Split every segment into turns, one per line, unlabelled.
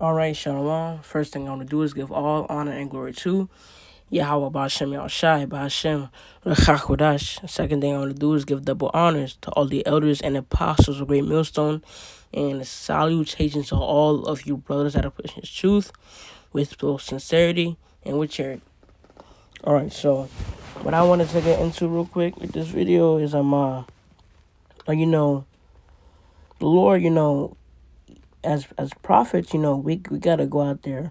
All right, Shalom. First thing I want to do is give all honor and glory to Yahweh Ba'Shem Yahushai Ba'Shem Rechakodash. Second thing I want to do is give double honors to all the elders and apostles of Great Millstone, and salutations to all of you brothers that are pushing His truth with both sincerity and with charity. All right, so what I wanted to get into real quick with this video is the Lord, as prophets, we gotta go out there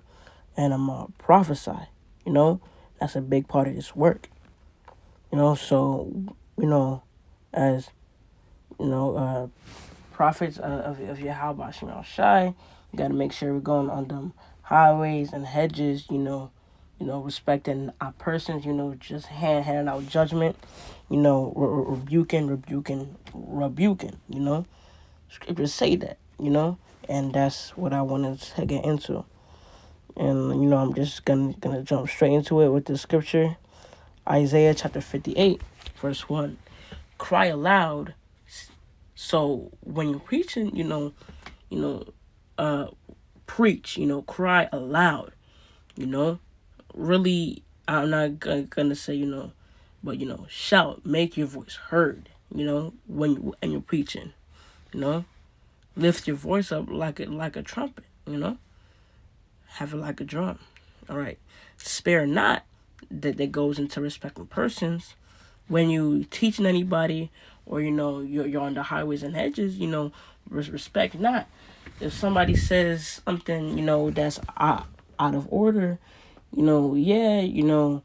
and prophesy. That's a big part of this work. So as prophets of Yahweh Bashim Shai, we gotta make sure we're going on them highways and hedges. Respecting our persons. Just handing out judgment. Rebuking. Scriptures say that. And that's what I wanted to get into. And I'm just gonna jump straight into it with the scripture. Isaiah chapter 58, verse 1. Cry aloud. So when you're preaching, preach, cry aloud. Really, I'm not gonna say, but shout, make your voice heard, when you're preaching, lift your voice up like a trumpet, have it like a drum. All right, spare not. That goes into respecting persons. When you teaching anybody, or you're on the highways and hedges, respect not. If somebody says something, that's out of order, a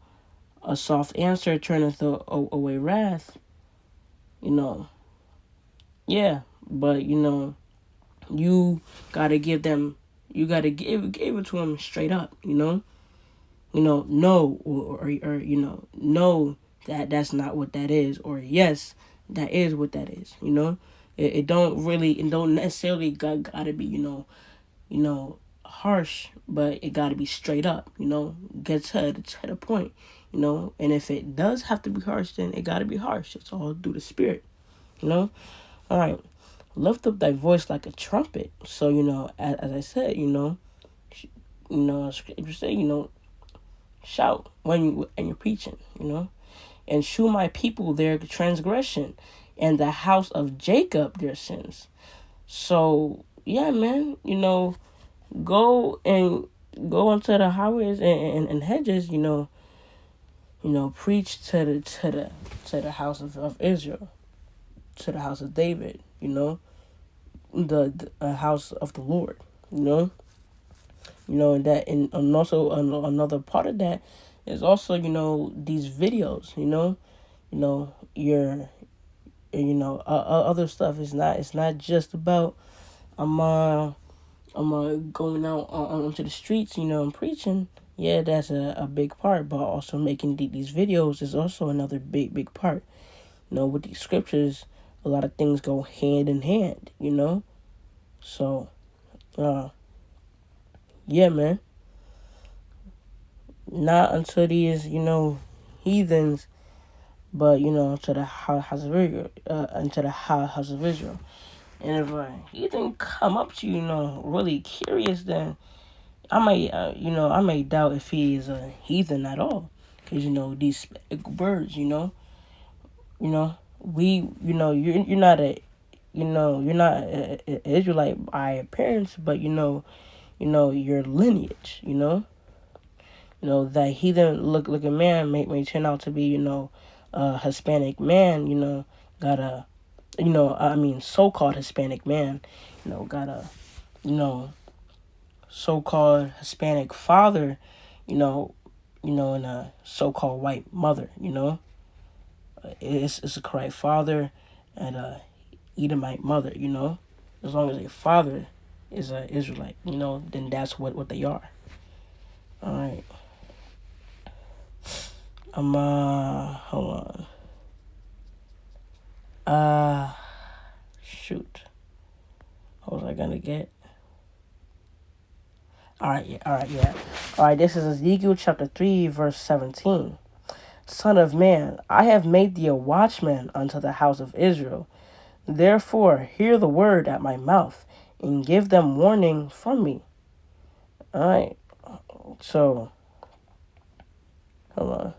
soft answer turneth away wrath. Yeah, but you gotta give them, you gotta give it to them straight up. No, or no, that's not what that is, or yes, that is what that is. It don't necessarily gotta be harsh, but it gotta be straight up. Get to the point. And if it does have to be harsh, then it gotta be harsh. It's all through the spirit. All right, lift up thy voice like a trumpet. So as I said, scripture say, shout when you're preaching, and shew my people their transgression, and the house of Jacob their sins. So yeah, man, go onto the highways and hedges, preach to the house of Israel, to the house of David, the house of the Lord, and that, and also another part of that is also these videos, your other stuff. It's not just about going out onto the streets, and preaching. Yeah, that's a big part, but also making these videos is also another big part. With these scriptures, a lot of things go hand in hand. So yeah, man. Not until these, heathens, but to the house of Israel, into the house of Israel. And if a heathen come up to you, really curious, then I may doubt if he is a heathen at all, because these birds, you're not a Israelite by appearance, but your lineage, that heathen looking man may turn out to be, a Hispanic man, got a, so-called Hispanic man, got a, so-called Hispanic father, and a so-called white mother, it's a correct father and a Edomite mother, as long as a father is a Israelite, then that's what they are. All right. Hold on. Shoot. What was I gonna get? All right, yeah. All right, this is Ezekiel chapter 3, verse 17. Son of man, I have made thee a watchman unto the house of Israel. Therefore, hear the word at my mouth, and give them warning from me. All right. So, hold on.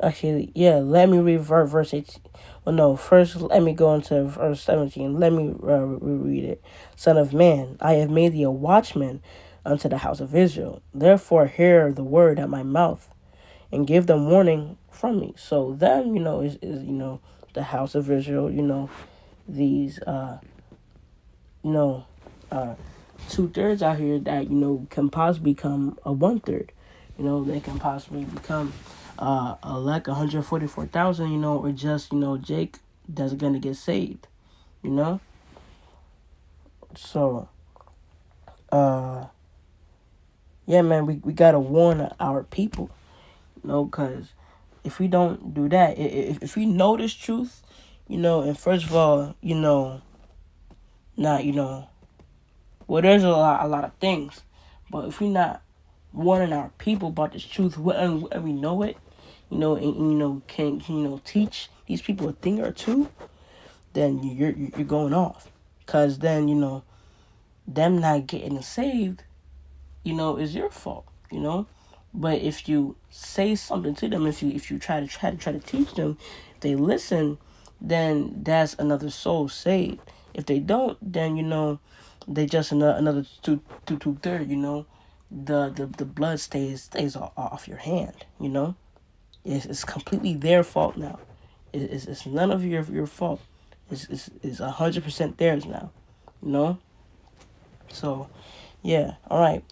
Actually, yeah, let me read verse 18. Well, no, first let me go into verse 17. Let me reread it. Son of man, I have made thee a watchman unto the house of Israel. Therefore, hear the word at my mouth and give them warning from me. So, them, is the house of Israel, these, you know, uh, 2/3 out here that can possibly become a 1/3. They can possibly become like 144,000. Or just Jake that's gonna get saved. You know, so yeah, man, we gotta warn our people. Cause if we don't do that, if we know this truth, and first of all, not well, there's a lot of things, but if we not warning our people about this truth, and we know it, and can teach these people a thing or two, then you're going off, cause then them not getting saved, is your fault, But if you say something to them, if you try to teach them, if they listen, then that's another soul saved. If they don't, then they just another two third. The blood stays off your hand. It's completely their fault now. It's none of your fault. It's 100% theirs now. You know. So, yeah. All right.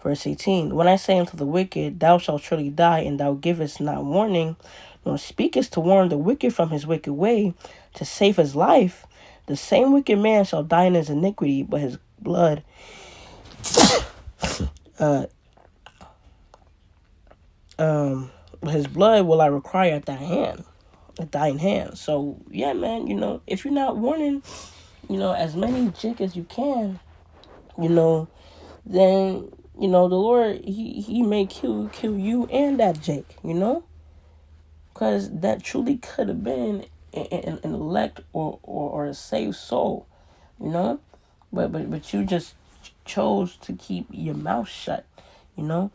Verse 18. When I say unto the wicked, thou shalt surely die, and thou givest not warning, nor speakest to warn the wicked from his wicked way, to save his life, the same wicked man shall die in his iniquity, but his blood uh his blood will I require at thine hand. So yeah, man, if you're not warning, as many Jake as you can, then the Lord he may kill you and that Jake, because that truly could have been an elect or a saved soul, you know, but you just chose to keep your mouth shut, you know.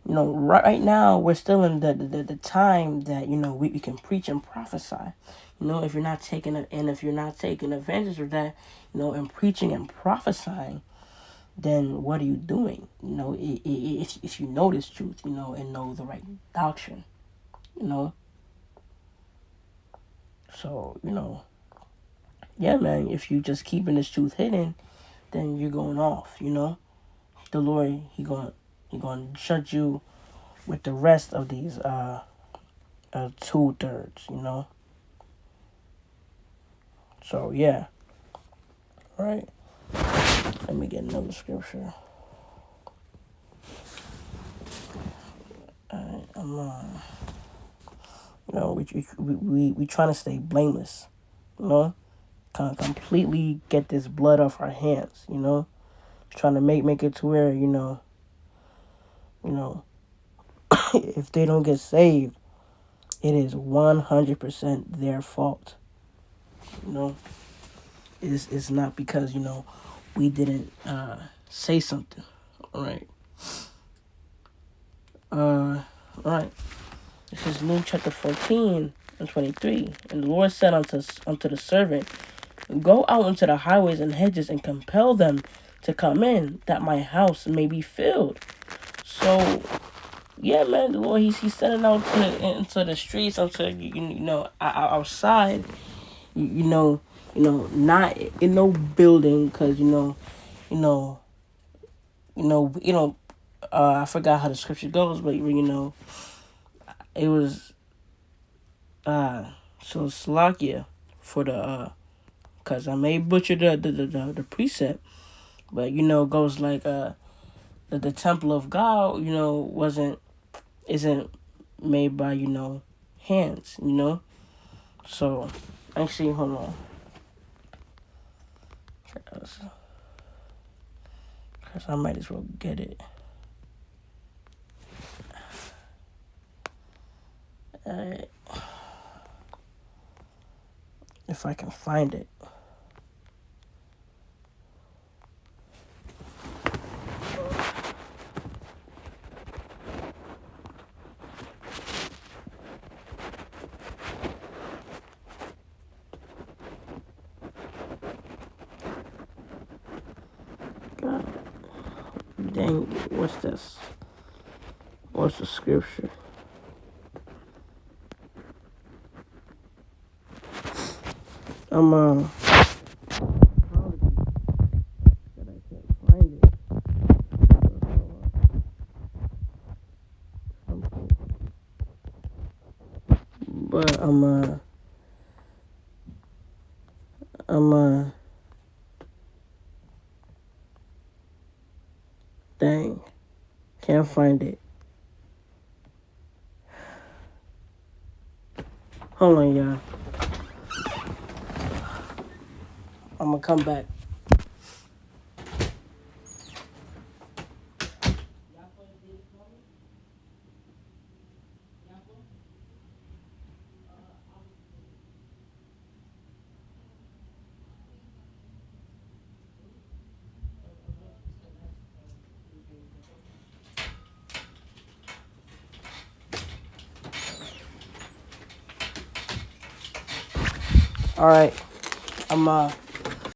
Right now we're still in the time that we can preach and prophesy. If you're not taking it, and if you're not taking advantage of that, and preaching and prophesying, then what are you doing? If you know this truth, and know the right doctrine, you know. So yeah, man. If you just keeping this truth hidden, then you're going off. The Lord he gonna judge you with the rest of these 2/3. So yeah, right. Let me get another scripture. I'm we trying to stay blameless. Completely get this blood off our hands. Trying to make it to where you know if they don't get saved, it is 100% their fault. You know, it's not because we didn't say something. All right. All right. This is Luke chapter 14 and 23. And the Lord said unto the servant, go out into the highways and hedges and compel them to come in, that my house may be filled. So, yeah, man, the Lord, he's sending out into the streets, outside, not in no building, because I forgot how the scripture goes, but it was so Slakia for the because I may butcher the precept, but goes like the temple of God isn't made by hands, so actually hold on, because I might as well get it. If I can find it. Dang, what's this? What's the scripture? I'm apology that I can't find it. But dang, can't find it. Hold on, y'all. I'm gonna come back. All right, I'm